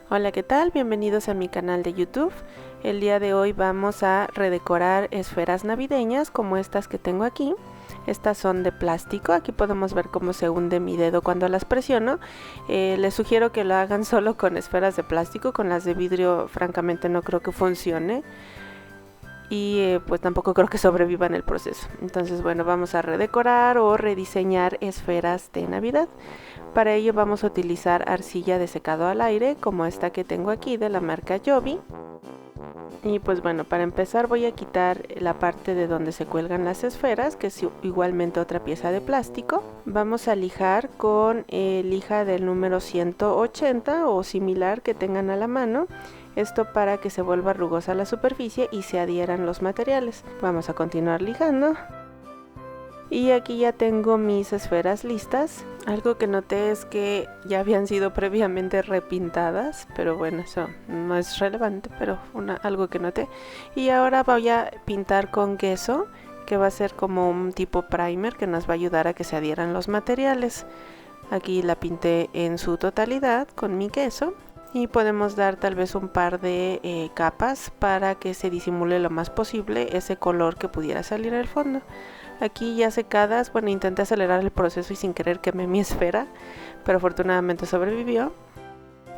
Hola, ¿qué tal? Bienvenidos a mi canal de YouTube. El día de hoy vamos a redecorar esferas navideñas como estas que tengo aquí. Estas son de plástico, aquí podemos ver cómo se hunde mi dedo cuando las presiono. Les sugiero que lo hagan solo con esferas de plástico, con las de vidrio francamente no creo que funcione. Y pues tampoco creo que sobreviva en el proceso. Entonces bueno, vamos a redecorar o rediseñar esferas de Navidad. Para ello vamos a utilizar arcilla de secado al aire como esta que tengo aquí de la marca Joby. Y pues bueno, para empezar voy a quitar la parte de donde se cuelgan las esferas, que es igualmente otra pieza de plástico. Vamos a lijar con lija del número 180 o similar que tengan a la mano. Esto para que se vuelva rugosa la superficie y se adhieran los materiales. Vamos a continuar lijando. Y aquí ya tengo mis esferas listas. Algo que noté es que ya habían sido previamente repintadas, pero bueno, eso no es relevante, pero algo que noté. Y ahora voy a pintar con queso, que va a ser como un tipo primer que nos va a ayudar a que se adhieran los materiales. Aquí la pinté en su totalidad con mi queso. Y podemos dar tal vez un par de capas para que se disimule lo más posible ese color que pudiera salir al fondo. Aquí ya secadas, bueno, intenté acelerar el proceso y sin querer quemé mi esfera, pero afortunadamente sobrevivió.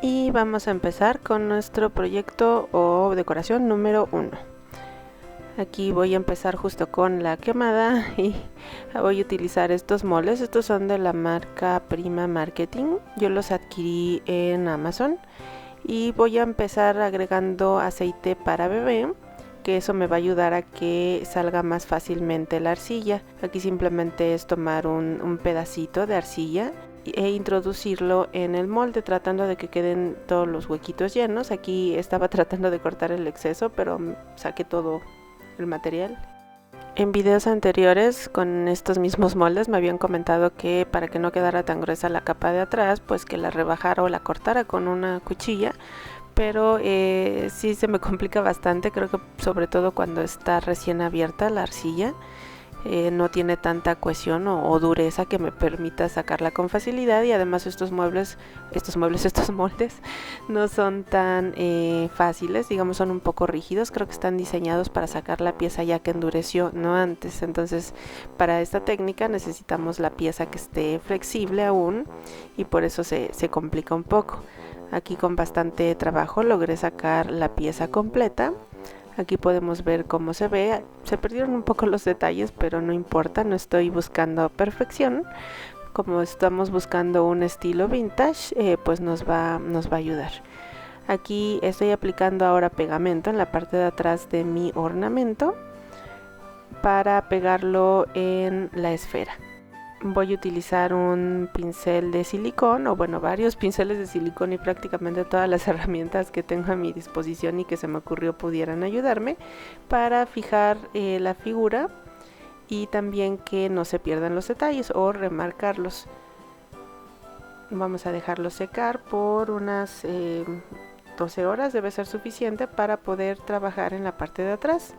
Y vamos a empezar con nuestro proyecto o decoración número 1. Aquí voy a empezar justo con la quemada y voy a utilizar estos moldes. Estos son de la marca Prima Marketing. Yo los adquirí en Amazon y voy a empezar agregando aceite para bebé, que eso me va a ayudar a que salga más fácilmente la arcilla. Aquí simplemente es tomar un pedacito de arcilla e introducirlo en el molde tratando de que queden todos los huequitos llenos. Aquí estaba tratando de cortar el exceso, pero saqué todo el material. En videos anteriores con estos mismos moldes me habían comentado que para que no quedara tan gruesa la capa de atrás, pues que la rebajara o la cortara con una cuchilla, pero sí se me complica bastante, creo que sobre todo cuando está recién abierta la arcilla. No tiene tanta cohesión o dureza que me permita sacarla con facilidad, y además estos moldes no son tan fáciles, digamos, son un poco rígidos. Creo que están diseñados para sacar la pieza ya que endureció, no antes. Entonces para esta técnica necesitamos la pieza que esté flexible aún, y por eso se complica un poco. Aquí con bastante trabajo logré sacar la pieza completa. Aquí podemos ver cómo se ve. Se perdieron un poco los detalles, pero no importa, no estoy buscando perfección. Como estamos buscando un estilo vintage, pues nos va a ayudar. Aquí estoy aplicando ahora pegamento en la parte de atrás de mi ornamento para pegarlo en la esfera. Voy a utilizar un pincel de silicón, o bueno, varios pinceles de silicón, y prácticamente todas las herramientas que tengo a mi disposición y que se me ocurrió pudieran ayudarme para fijar la figura y también que no se pierdan los detalles o remarcarlos. Vamos a dejarlo secar por unas 12 horas, debe ser suficiente para poder trabajar en la parte de atrás.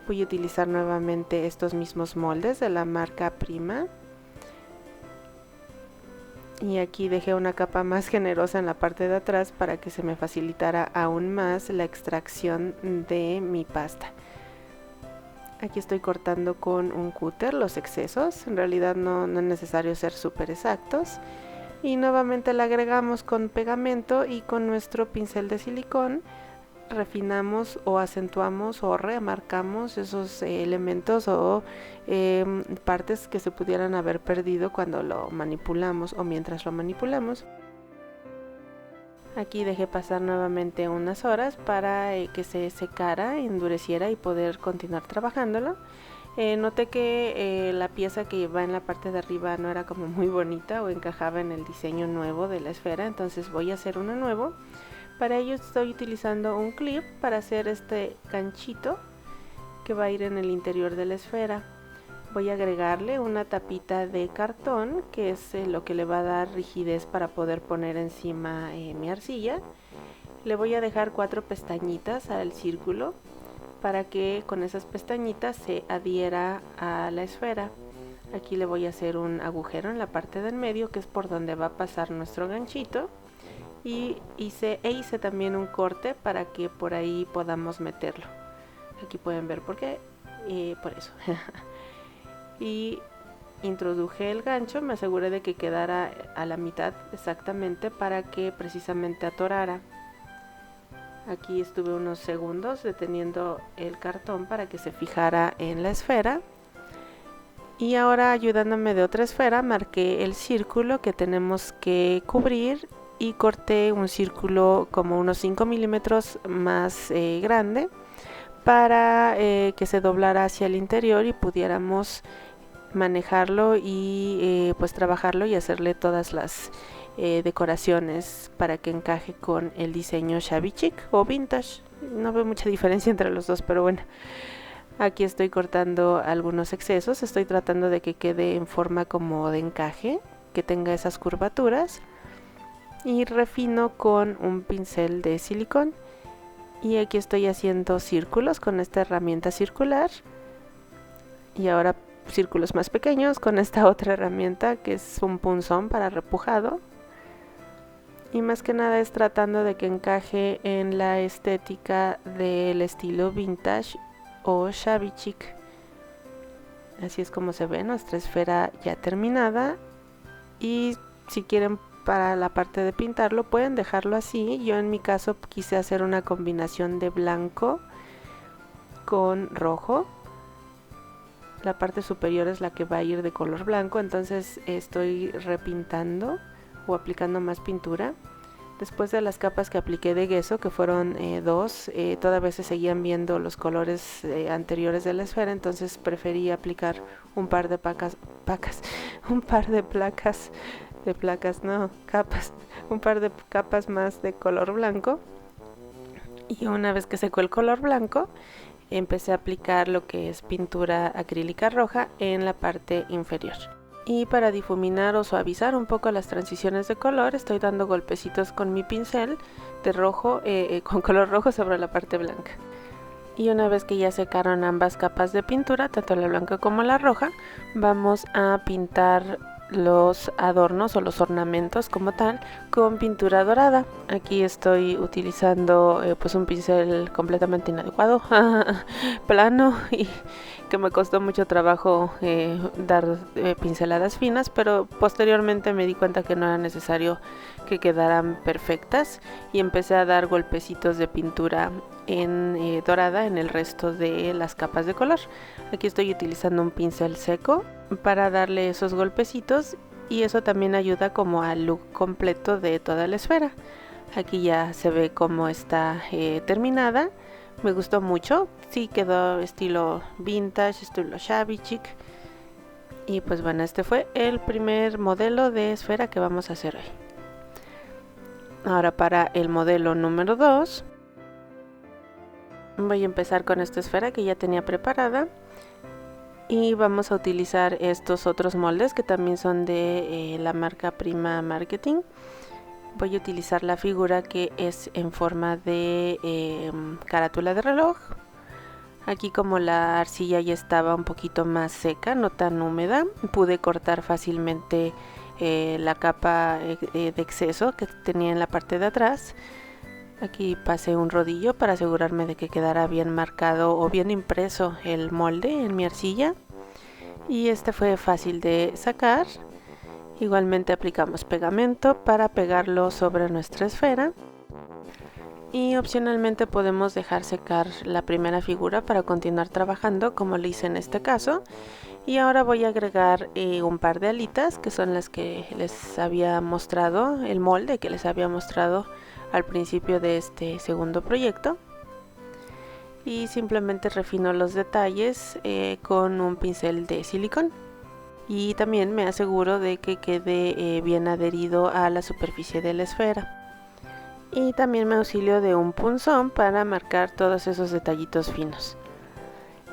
Voy a utilizar nuevamente estos mismos moldes de la marca Prima. Y aquí dejé una capa más generosa en la parte de atrás para que se me facilitara aún más la extracción de mi pasta. Aquí estoy cortando con un cúter los excesos, en realidad no es necesario ser súper exactos. Y nuevamente la agregamos con pegamento y con nuestro pincel de silicón refinamos o acentuamos o remarcamos esos elementos o partes que se pudieran haber perdido cuando lo manipulamos o mientras lo manipulamos. Aquí dejé pasar nuevamente unas horas para que se secara, endureciera y poder continuar trabajándolo. Noté que la pieza que va en la parte de arriba no era como muy bonita o encajaba en el diseño nuevo de la esfera, entonces voy a hacer uno nuevo. Para ello estoy utilizando un clip para hacer este ganchito que va a ir en el interior de la esfera. Voy a agregarle una tapita de cartón, que es lo que le va a dar rigidez para poder poner encima mi arcilla. Le voy a dejar 4 pestañitas al círculo para que con esas pestañitas se adhiera a la esfera. Aquí le voy a hacer un agujero en la parte del medio, que es por donde va a pasar nuestro ganchito. y hice también un corte para que por ahí podamos meterlo. Aquí pueden ver por qué, por eso. Y introduje el gancho, me aseguré de que quedara a la mitad exactamente para que precisamente atorara. Aquí estuve unos segundos deteniendo el cartón para que se fijara en la esfera. Y ahora, ayudándome de otra esfera, marqué el círculo que tenemos que cubrir y corté un círculo como unos 5 milímetros más grande para que se doblara hacia el interior y pudiéramos manejarlo y pues trabajarlo y hacerle todas las decoraciones para que encaje con el diseño shabby chic o vintage. No veo mucha diferencia entre los dos, pero bueno. Aquí estoy cortando algunos excesos, estoy tratando de que quede en forma como de encaje, que tenga esas curvaturas, y refino con un pincel de silicón. Y aquí estoy haciendo círculos con esta herramienta circular, y ahora círculos más pequeños con esta otra herramienta que es un punzón para repujado. Y más que nada es tratando de que encaje en la estética del estilo vintage o shabby chic. Así es como se ve nuestra esfera ya terminada. Y si quieren para la parte de pintarlo pueden dejarlo así. Yo en mi caso quise hacer una combinación de blanco con rojo. La parte superior es la que va a ir de color blanco, entonces estoy repintando o aplicando más pintura. Después de las capas que apliqué de gesso, que fueron dos, todavía se seguían viendo los colores anteriores de la esfera, entonces preferí aplicar un par de capas, un par de capas más de color blanco. Y una vez que secó el color blanco, empecé a aplicar lo que es pintura acrílica roja en la parte inferior. Y para difuminar o suavizar un poco las transiciones de color, estoy dando golpecitos con mi pincel de rojo, con color rojo sobre la parte blanca. Y una vez que ya secaron ambas capas de pintura, tanto la blanca como la roja, vamos a pintar los adornos o los ornamentos como tal con pintura dorada. Aquí estoy utilizando pues un pincel completamente inadecuado, plano, y que me costó mucho trabajo dar pinceladas finas, pero posteriormente me di cuenta que no era necesario que quedaran perfectas y empecé a dar golpecitos de pintura en dorada en el resto de las capas de color. Aquí estoy utilizando un pincel seco para darle esos golpecitos y eso también ayuda como al look completo de toda la esfera. Aquí ya se ve cómo está terminada. Me gustó mucho, sí quedó estilo vintage, estilo shabby chic. Y pues bueno, este fue el primer modelo de esfera que vamos a hacer hoy. Ahora para el modelo número 2 voy a empezar con esta esfera que ya tenía preparada y vamos a utilizar estos otros moldes que también son de la marca Prima Marketing. Voy a utilizar la figura que es en forma de carátula de reloj. Aquí, como la arcilla ya estaba un poquito más seca, no tan húmeda, pude cortar fácilmente la capa de exceso que tenía en la parte de atrás. Aquí pasé un rodillo para asegurarme de que quedara bien marcado o bien impreso el molde en mi arcilla. Y este fue fácil de sacar. Igualmente aplicamos pegamento para pegarlo sobre nuestra esfera. Y opcionalmente podemos dejar secar la primera figura para continuar trabajando, como lo hice en este caso. Y ahora voy a agregar un par de alitas, que son las que les había mostrado, el molde que les había mostrado al principio de este segundo proyecto. Y simplemente refino los detalles con un pincel de silicón. Y también me aseguro de que quede bien adherido a la superficie de la esfera. Y también me auxilio de un punzón para marcar todos esos detallitos finos.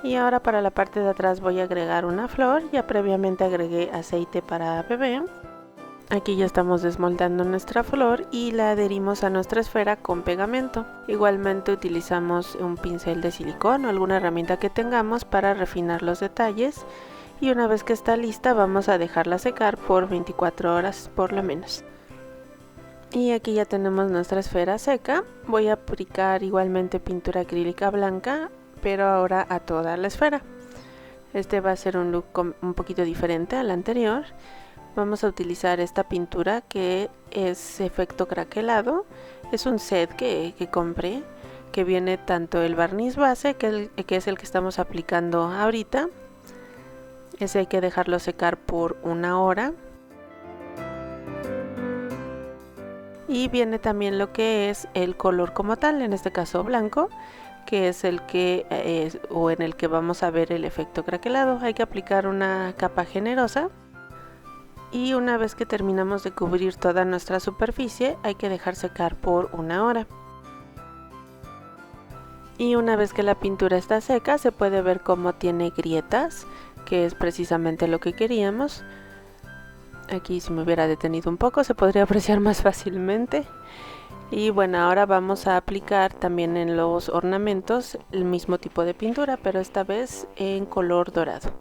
Y ahora para la parte de atrás voy a agregar una flor. Ya previamente agregué aceite para bebé. Aquí ya estamos desmoldando nuestra flor y la adherimos a nuestra esfera con pegamento. Igualmente utilizamos un pincel de silicón o alguna herramienta que tengamos para refinar los detalles. Y una vez que está lista vamos a dejarla secar por 24 horas por lo menos. Y aquí ya tenemos nuestra esfera seca. Voy a aplicar igualmente pintura acrílica blanca, pero ahora a toda la esfera. Este va a ser un look un poquito diferente al anterior. Vamos a utilizar esta pintura que es efecto craquelado. Es un set que compré, que viene tanto el barniz base, que es el que estamos aplicando ahorita. Ese hay que dejarlo secar por 1 hora. Y viene también lo que es el color como tal, en este caso blanco, que es el que o en el que vamos a ver el efecto craquelado. Hay que aplicar una capa generosa y una vez que terminamos de cubrir toda nuestra superficie hay que dejar secar por 1 hora. Y una vez que la pintura está seca se puede ver cómo tiene grietas, que es precisamente lo que queríamos. Aquí, si me hubiera detenido un poco, se podría apreciar más fácilmente. Y bueno, ahora vamos a aplicar también en los ornamentos el mismo tipo de pintura, pero esta vez en color dorado.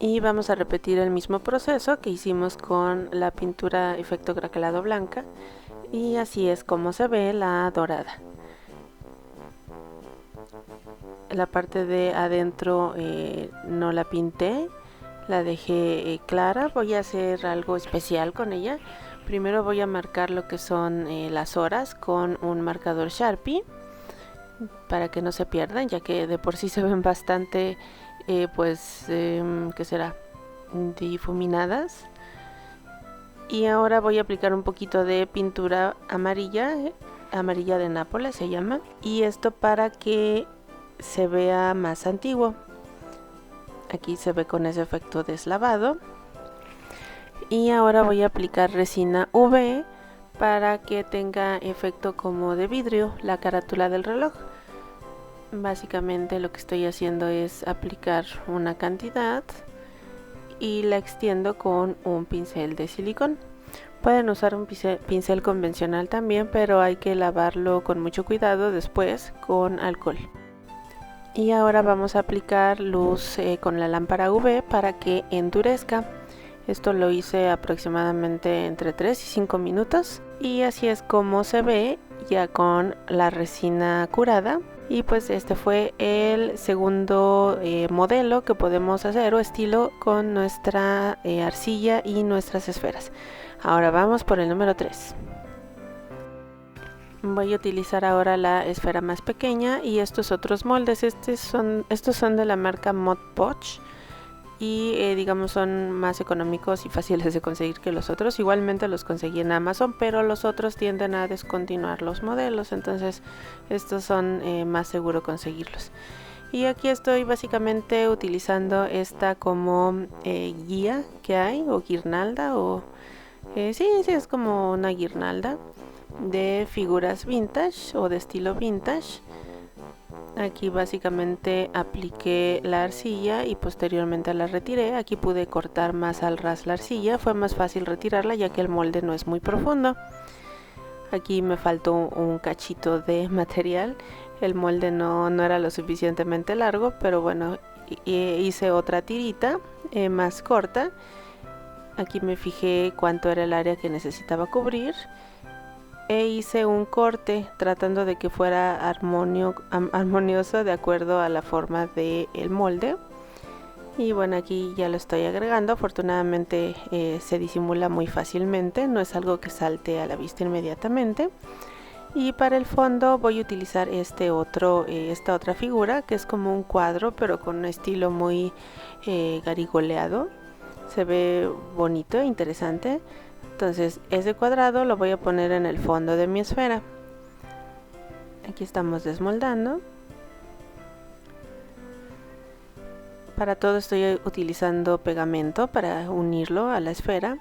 Y vamos a repetir el mismo proceso que hicimos con la pintura efecto craquelado blanca. Y así es como se ve la dorada. La parte de adentro no la pinté, la dejé clara. Voy a hacer algo especial con ella. Primero voy a marcar lo que son las horas con un marcador Sharpie para que no se pierdan, ya que de por sí se ven bastante ¿qué será? Difuminadas. Y ahora voy a aplicar un poquito de pintura amarilla de Nápoles se llama, y esto para que se vea más antiguo. Aquí se ve con ese efecto deslavado. Y ahora voy a aplicar resina UV para que tenga efecto como de vidrio la carátula del reloj. Básicamente lo que estoy haciendo es aplicar una cantidad y la extiendo con un pincel de silicón. Pueden usar un pincel convencional también, pero hay que lavarlo con mucho cuidado después con alcohol. Y ahora vamos a aplicar luz con la lámpara UV para que endurezca. Esto lo hice aproximadamente entre 3 y 5 minutos. Y así es como se ve ya con la resina curada. Y pues este fue el segundo modelo que podemos hacer o estilo con nuestra arcilla y nuestras esferas. Ahora vamos por el número 3. Voy a utilizar ahora la esfera más pequeña y estos otros moldes. Estos son de la marca Mod Podge y digamos son más económicos y fáciles de conseguir que los otros. Igualmente los conseguí en Amazon, pero los otros tienden a descontinuar los modelos, entonces estos son más seguro conseguirlos. Y aquí estoy básicamente utilizando esta como guía que hay, o guirnalda, o sí, es como una guirnalda de figuras vintage o de estilo vintage. Aquí básicamente apliqué la arcilla y posteriormente la retiré. Aquí pude cortar más al ras la arcilla, fue más fácil retirarla ya que el molde no es muy profundo. Aquí me faltó un cachito de material, el molde no era lo suficientemente largo, pero bueno, hice otra tirita más corta. Aquí me fijé cuánto era el área que necesitaba cubrir e hice un corte tratando de que fuera armonioso de acuerdo a la forma del molde. Y bueno, aquí ya lo estoy agregando. Afortunadamente se disimula muy fácilmente, no es algo que salte a la vista inmediatamente. Y para el fondo voy a utilizar esta otra figura que es como un cuadro pero con un estilo muy garigoleado. Se ve bonito e interesante. Entonces ese cuadrado lo voy a poner en el fondo de mi esfera. Aquí estamos desmoldando. Para todo estoy utilizando pegamento para unirlo a la esfera.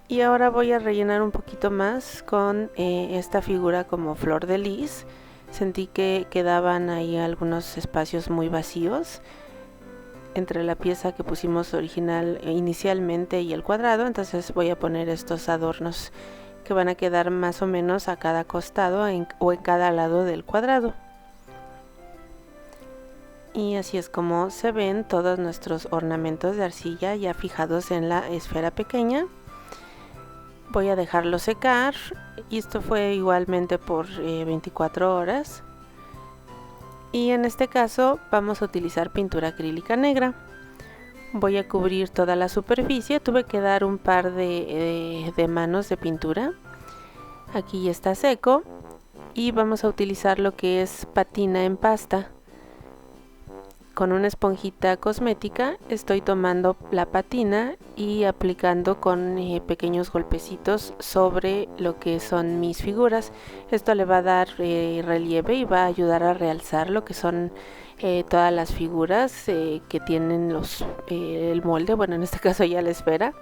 Y ahora voy a rellenar un poquito más con esta figura como flor de lis. Sentí que quedaban ahí algunos espacios muy vacíos entre la pieza que pusimos inicialmente y el cuadrado, entonces voy a poner estos adornos que van a quedar más o menos a cada costado o en cada lado del cuadrado. Y así es como se ven todos nuestros ornamentos de arcilla ya fijados en la esfera pequeña. Voy a dejarlo secar y esto fue igualmente por 24 horas. Y en este caso vamos a utilizar pintura acrílica negra. Voy a cubrir toda la superficie. Tuve que dar un par de manos de pintura. Aquí ya está seco y vamos a utilizar lo que es patina en pasta. Con una esponjita cosmética estoy tomando la patina y aplicando con pequeños golpecitos sobre lo que son mis figuras. Esto le va a dar relieve y va a ayudar a realzar lo que son todas las figuras que tienen el molde, bueno, en este caso ya la esfera.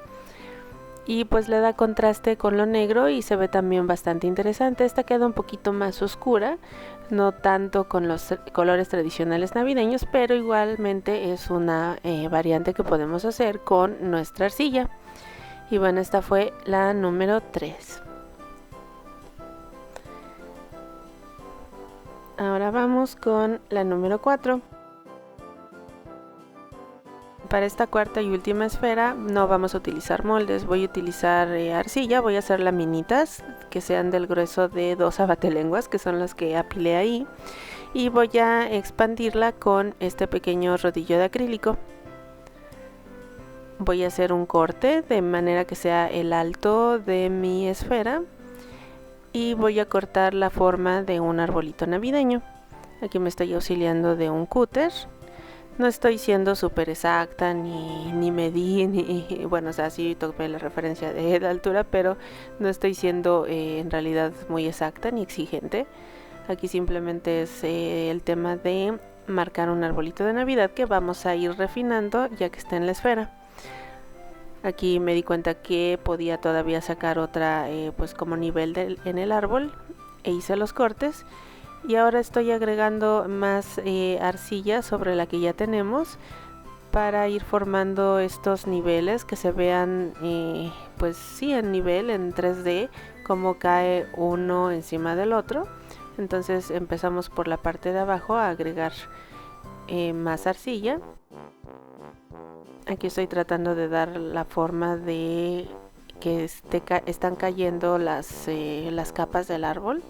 Y pues le da contraste con lo negro y se ve también bastante interesante. Esta queda un poquito más oscura, no tanto con los colores tradicionales navideños, pero igualmente es una variante que podemos hacer con nuestra arcilla. Y bueno, esta fue la número 3. Ahora vamos con la número 4. Para esta cuarta y última esfera no vamos a utilizar moldes, voy a utilizar arcilla, voy a hacer laminitas que sean del grueso de 2 abatelenguas, que son las que apilé ahí, y voy a expandirla con este pequeño rodillo de acrílico. Voy a hacer un corte de manera que sea el alto de mi esfera y voy a cortar la forma de un arbolito navideño. Aquí me estoy auxiliando de un cúter. No estoy siendo súper exacta, ni medí, ni bueno, o sea, sí tomé la referencia de la altura, pero no estoy siendo en realidad muy exacta ni exigente. Aquí simplemente es el tema de marcar un arbolito de Navidad que vamos a ir refinando ya que está en la esfera. Aquí me di cuenta que podía todavía sacar otra pues como nivel en el árbol e hice los cortes. Y ahora estoy agregando más arcilla sobre la que ya tenemos para ir formando estos niveles que se vean pues sí en nivel, en 3D, como cae uno encima del otro. Entonces empezamos por la parte de abajo a agregar más arcilla. Aquí estoy tratando de dar la forma de que están cayendo las capas del árbol,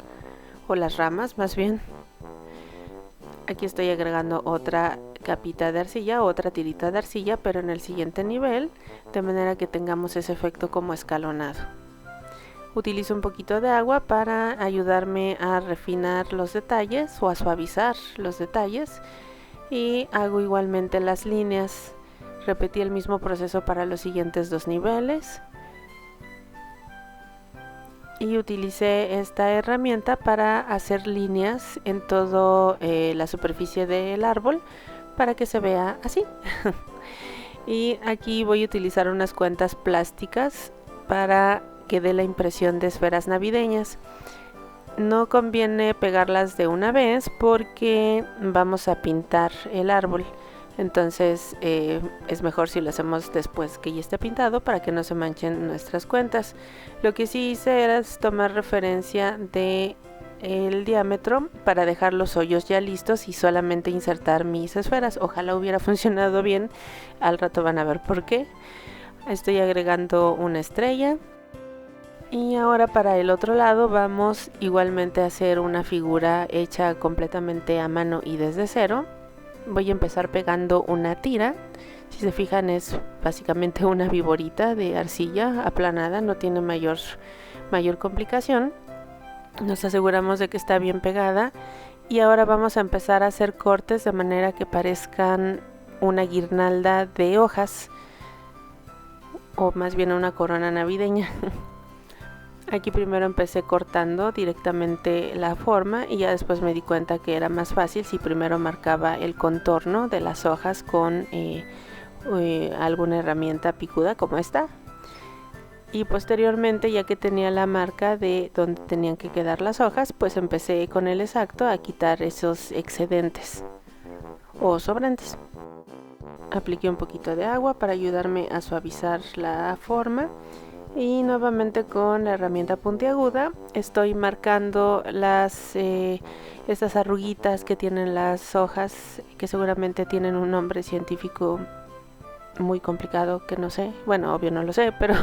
o las ramas más bien. Aquí estoy agregando otra capita de arcilla, otra tirita de arcilla, pero en el siguiente nivel, de manera que tengamos ese efecto como escalonado. Utilizo un poquito de agua para ayudarme a refinar los detalles o a suavizar los detalles, y hago igualmente las líneas. Repetí el mismo proceso para los siguientes 2 niveles. Y utilicé esta herramienta para hacer líneas en toda la superficie del árbol para que se vea así. Y aquí voy a utilizar unas cuentas plásticas para que dé la impresión de esferas navideñas. No conviene pegarlas de una vez porque vamos a pintar el árbol. Entonces es mejor si lo hacemos después que ya esté pintado para que no se manchen nuestras cuentas. Lo que sí hice era tomar referencia de el diámetro para dejar los hoyos ya listos y solamente insertar mis esferas. Ojalá hubiera funcionado bien, al rato van a ver por qué. Estoy agregando una estrella. Y ahora para el otro lado vamos igualmente a hacer una figura hecha completamente a mano y desde cero. Voy a empezar pegando una tira. Si se fijan, es básicamente una viborita de arcilla aplanada, no tiene mayor complicación. Nos aseguramos de que está bien pegada y ahora vamos a empezar a hacer cortes de manera que parezcan una guirnalda de hojas, o más bien una corona navideña. Aquí primero empecé cortando directamente la forma y ya después me di cuenta que era más fácil si primero marcaba el contorno de las hojas con alguna herramienta picuda como esta. Y posteriormente, ya que tenía la marca de donde tenían que quedar las hojas, pues empecé con el exacto a quitar esos excedentes o sobrantes. Apliqué un poquito de agua para ayudarme a suavizar la forma. Y nuevamente con la herramienta puntiaguda estoy marcando estas arruguitas que tienen las hojas, que seguramente tienen un nombre científico muy complicado que no sé, bueno, obvio no lo sé, pero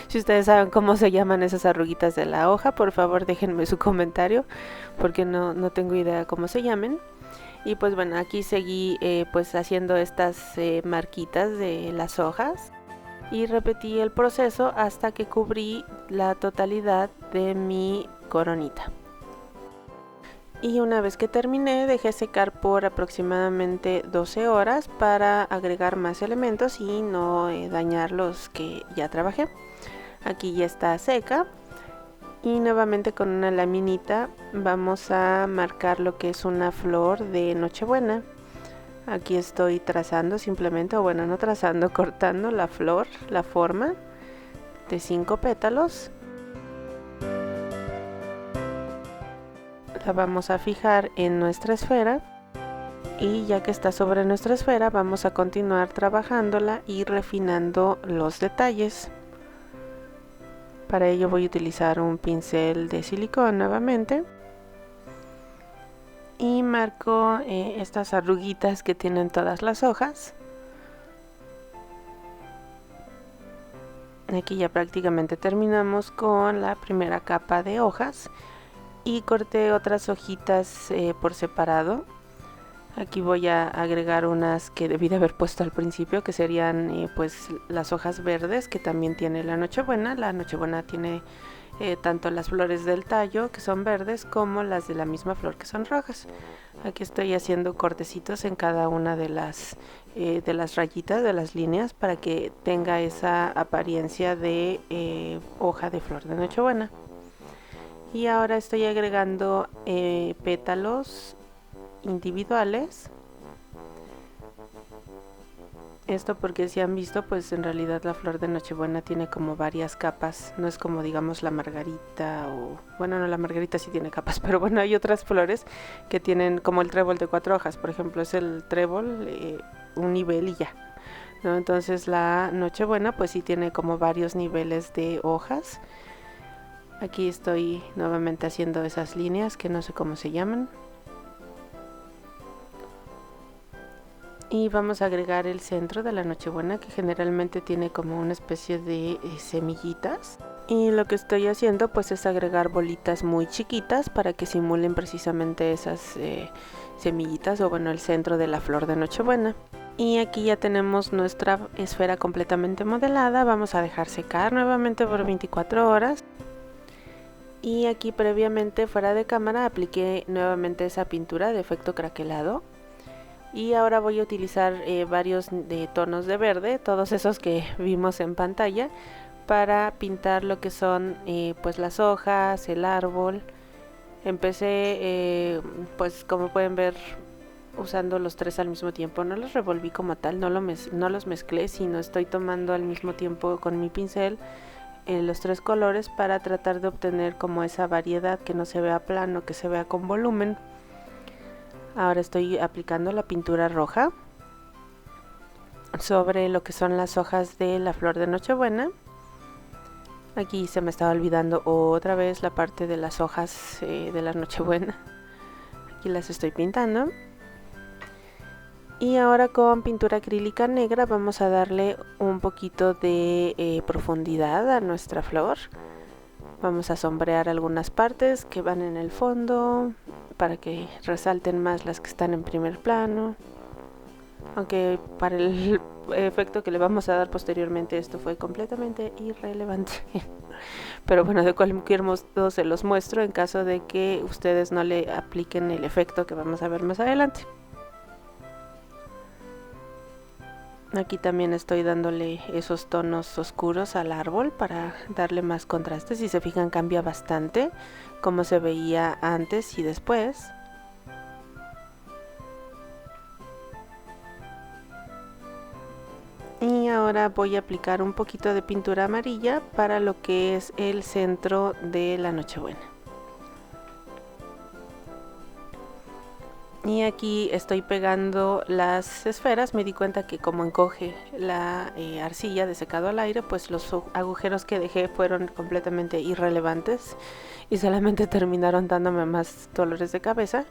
si ustedes saben cómo se llaman esas arruguitas de la hoja, por favor déjenme su comentario, porque no tengo idea cómo se llamen. Y pues bueno, aquí seguí pues haciendo estas marquitas de las hojas y repetí el proceso hasta que cubrí la totalidad de mi coronita. Y una vez que terminé, dejé secar por aproximadamente 12 horas para agregar más elementos y no dañar los que ya trabajé. Aquí ya está seca. Y nuevamente con una laminita vamos a marcar lo que es una flor de Nochebuena. Aquí estoy trazando simplemente, o bueno, no trazando, cortando la flor, la forma de 5 pétalos. La vamos a fijar en nuestra esfera y ya que está sobre nuestra esfera vamos a continuar trabajándola y refinando los detalles. Para ello voy a utilizar un pincel de silicón nuevamente y marco estas arruguitas que tienen todas las hojas. Aquí ya prácticamente terminamos con la primera capa de hojas y corté otras hojitas por separado. Aquí voy a agregar unas que debí de haber puesto al principio, que serían pues las hojas verdes que también tiene la Nochebuena. La Nochebuena tiene tanto las flores del tallo que son verdes como las de la misma flor que son rojas. Aquí estoy haciendo cortecitos en cada una de las rayitas, de las líneas, para que tenga esa apariencia de hoja de flor de Nochebuena. Y ahora estoy agregando pétalos individuales. Esto porque si han visto, pues en realidad la flor de Nochebuena tiene como varias capas, no es como digamos la margarita o... bueno, no, la margarita sí tiene capas, pero bueno, hay otras flores que tienen como el trébol de 4 hojas, por ejemplo, es el trébol un nivel y ya, ¿no? Entonces la Nochebuena pues sí tiene como varios niveles de hojas. Aquí estoy nuevamente haciendo esas líneas que no sé cómo se llaman. Y vamos a agregar el centro de la Nochebuena, que generalmente tiene como una especie de semillitas. Y lo que estoy haciendo pues es agregar bolitas muy chiquitas para que simulen precisamente esas semillitas, o bueno, el centro de la flor de Nochebuena. Y aquí ya tenemos nuestra esfera completamente modelada. Vamos a dejar secar nuevamente por 24 horas. Y aquí previamente fuera de cámara apliqué nuevamente esa pintura de efecto craquelado. Y ahora voy a utilizar varios tonos de verde, todos esos que vimos en pantalla, para pintar lo que son pues las hojas, el árbol. Empecé pues como pueden ver usando los tres al mismo tiempo, no los revolví como tal, no los mezclé, sino estoy tomando al mismo tiempo con mi pincel los tres colores para tratar de obtener como esa variedad, que no se vea plano, que se vea con volumen. Ahora estoy aplicando la pintura roja sobre lo que son las hojas de la flor de Nochebuena. Aquí se me estaba olvidando otra vez la parte de las hojas de la Nochebuena. Aquí las estoy pintando. Y ahora con pintura acrílica negra vamos a darle un poquito de profundidad a nuestra flor. Vamos a sombrear algunas partes que van en el fondo para que resalten más las que están en primer plano. Aunque para el efecto que le vamos a dar posteriormente esto fue completamente irrelevante. Pero bueno, de cualquier modo se los muestro en caso de que ustedes no le apliquen el efecto que vamos a ver más adelante. Aquí también estoy dándole esos tonos oscuros al árbol para darle más contraste. Si se fijan, cambia bastante como se veía antes y después. Y ahora voy a aplicar un poquito de pintura amarilla para lo que es el centro de la Nochebuena. Y aquí estoy pegando las esferas. Me di cuenta que como encoge la arcilla de secado al aire, pues los agujeros que dejé fueron completamente irrelevantes y solamente terminaron dándome más dolores de cabeza.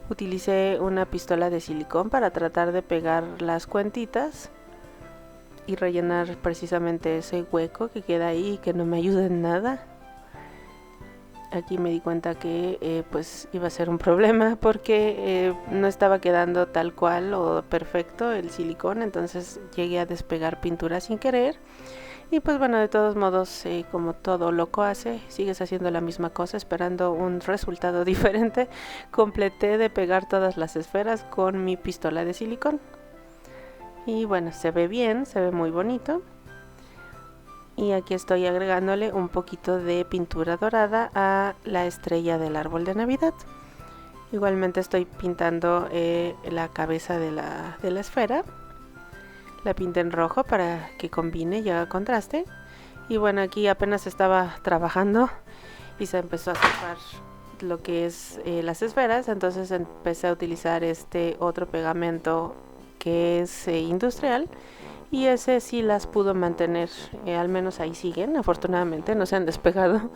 Utilicé una pistola de silicón para tratar de pegar las cuentitas. y rellenar precisamente ese hueco que queda ahí y que no me ayuda en nada. Aquí me di cuenta que pues iba a ser un problema porque no estaba quedando tal cual o perfecto el silicón, entonces llegué a despegar pintura sin querer. Y pues bueno, de todos modos, como todo loco hace, sigues haciendo la misma cosa esperando un resultado diferente. Completé de pegar todas las esferas con mi pistola de silicón. Y bueno, se ve bien, se ve muy bonito. Y aquí estoy agregándole un poquito de pintura dorada a la estrella del árbol de Navidad. Igualmente estoy pintando la cabeza de la esfera. La pinté en rojo para que combine y haga contraste. Y bueno, aquí apenas estaba trabajando y se empezó a sacar lo que es las esferas. Entonces empecé a utilizar este otro pegamento que es industrial. Y ese sí las pudo mantener, al menos ahí siguen, afortunadamente no se han despegado.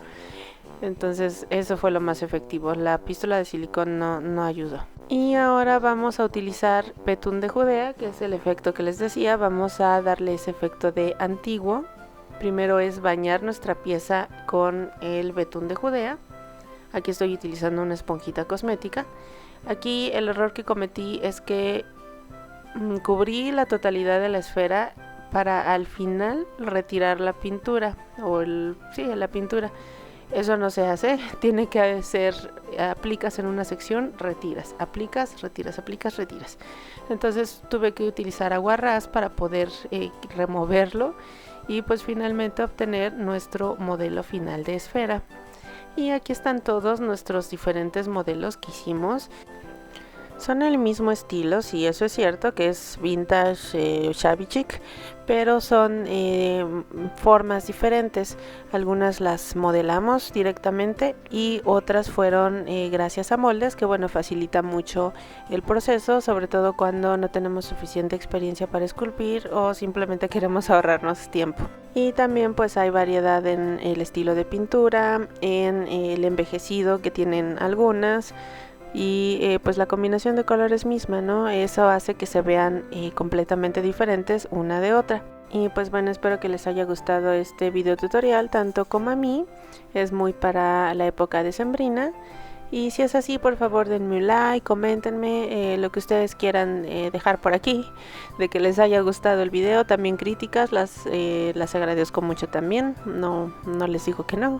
Entonces eso fue lo más efectivo, la pistola de silicón no ayudó. Y ahora vamos a utilizar betún de Judea, que es el efecto que les decía. Vamos a darle ese efecto de antiguo. Primero es bañar nuestra pieza con el betún de Judea. Aquí estoy utilizando una esponjita cosmética. Aquí el error que cometí es que cubrí la totalidad de la esfera para al final retirar la pintura la pintura. Eso no se hace, tiene que ser aplicas en una sección, retiras, aplicas, retiras, aplicas, retiras. Entonces tuve que utilizar aguarrás para poder removerlo y pues finalmente obtener nuestro modelo final de esfera. Y aquí están todos nuestros diferentes modelos que hicimos. Son el mismo estilo, sí, eso es cierto, que es vintage, shabby chic, pero son formas diferentes. Algunas las modelamos directamente y otras fueron gracias a moldes, que bueno, facilita mucho el proceso, sobre todo cuando no tenemos suficiente experiencia para esculpir o simplemente queremos ahorrarnos tiempo. Y también pues hay variedad en el estilo de pintura, en el envejecido que tienen algunas. Y pues la combinación de colores misma, ¿no? Eso hace que se vean completamente diferentes una de otra. Y pues bueno, espero que les haya gustado este video tutorial tanto como a mí. Es muy para la época decembrina. Y si es así, por favor denme un like, coméntenme lo que ustedes quieran dejar por aquí, de que les haya gustado el video. También críticas, las agradezco mucho también, no les digo que no.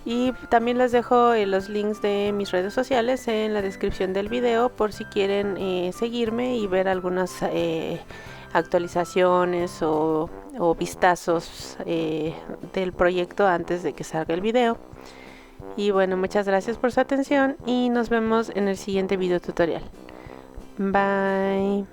Y también les dejo los links de mis redes sociales en la descripción del video por si quieren seguirme y ver algunas actualizaciones o vistazos del proyecto antes de que salga el video. Y bueno, muchas gracias por su atención y nos vemos en el siguiente video tutorial. Bye.